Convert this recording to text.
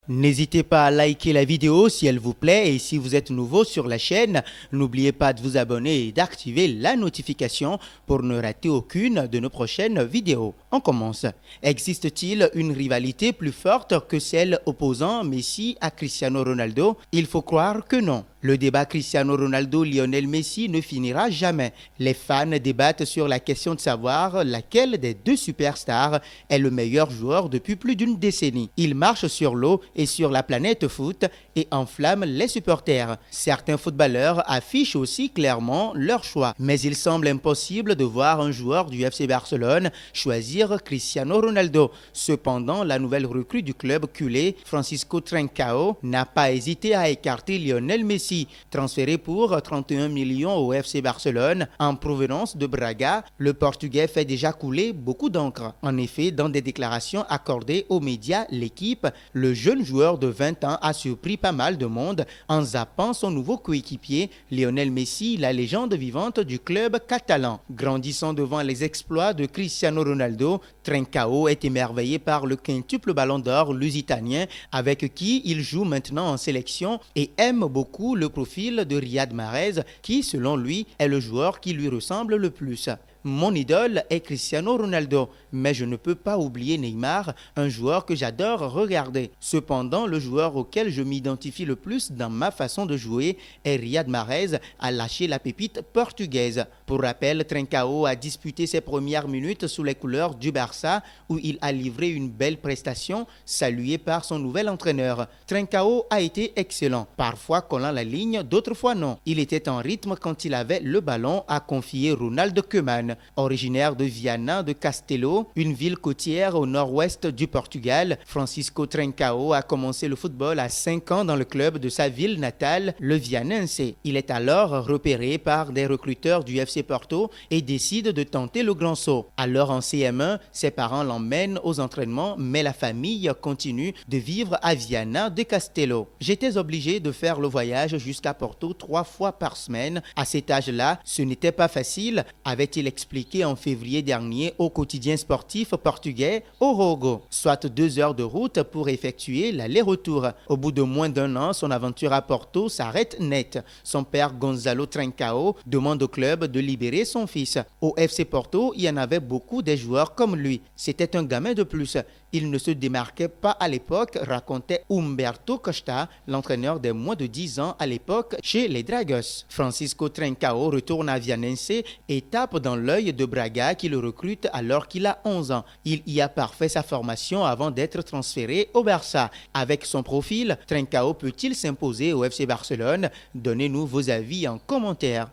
N'hésitez pas à liker la vidéo si elle vous plaît et si vous êtes nouveau sur la chaîne, n'oubliez pas de vous abonner et d'activer la notification pour ne rater aucune de nos prochaines vidéos. On commence. Existe-t-il une rivalité plus forte que celle opposant Messi à Cristiano Ronaldo? Il faut croire que non. Le débat Cristiano Ronaldo-Lionel Messi ne finira jamais. Les fans débattent sur la question de savoir laquelle des deux superstars est le meilleur joueur depuis plus d'une décennie. Ils marchent sur l'eau et sur la planète foot et enflamment les supporters. Certains footballeurs affichent aussi clairement leur choix. Mais il semble impossible de voir un joueur du FC Barcelone choisir Cristiano Ronaldo. Cependant, la nouvelle recrue du club culé, Francisco Trincao, n'a pas hésité à écarter Lionel Messi. Transféré pour 31 millions au FC Barcelone en provenance de Braga, le Portugais fait déjà couler beaucoup d'encre. En effet, dans des déclarations accordées aux médias, l'équipe, le jeune joueur de 20 ans a surpris pas mal de monde en zappant son nouveau coéquipier, Lionel Messi, la légende vivante du club catalan. Grandissant devant les exploits de Cristiano Ronaldo, Trincao est émerveillé par le quintuple ballon d'or lusitanien avec qui il joue maintenant en sélection et aime beaucoup le profil de Riyad Mahrez qui, selon lui, est le joueur qui lui ressemble le plus. Mon idole est Cristiano Ronaldo, mais je ne peux pas oublier Neymar, un joueur que j'adore regarder. Cependant, le joueur auquel je m'identifie le plus dans ma façon de jouer est Riyad Mahrez, a lâché la pépite portugaise. Pour rappel, Trincao a disputé ses premières minutes sous les couleurs du Barça, où il a livré une belle prestation, saluée par son nouvel entraîneur. Trincao a été excellent, parfois collant la ligne, d'autres fois non. Il était en rythme quand il avait le ballon, a confié Ronald Koeman. Originaire de Viana de Castelo, une ville côtière au nord-ouest du Portugal, Francisco Trincao a commencé le football à 5 ans dans le club de sa ville natale, le Vianense. Il est alors repéré par des recruteurs du FC Porto et décide de tenter le grand saut. Alors en CM1, ses parents l'emmènent aux entraînements, mais la famille continue de vivre à Viana de Castelo. J'étais obligé de faire le voyage jusqu'à Porto 3 fois par semaine. À cet âge-là, ce n'était pas facile, avait-il expliqué en février dernier au quotidien sportif portugais Orogo, soit 2 heures de route pour effectuer l'aller-retour. Au bout de moins d'un an, son aventure à Porto s'arrête net. Son père Gonzalo Trincao demande au club de libérer son fils. Au FC Porto, il y en avait beaucoup des joueurs comme lui. C'était un gamin de plus. Il ne se démarquait pas à l'époque, racontait Humberto Costa, l'entraîneur des moins de 10 ans à l'époque chez les Dragos. Francisco Trincao retourne à Vianense et tape dans l'œil de Braga qui le recrute alors qu'il a 11 ans. Il y a parfait sa formation avant d'être transféré au Barça. Avec son profil, Trincao peut-il s'imposer au FC Barcelone? Donnez-nous vos avis en commentaire.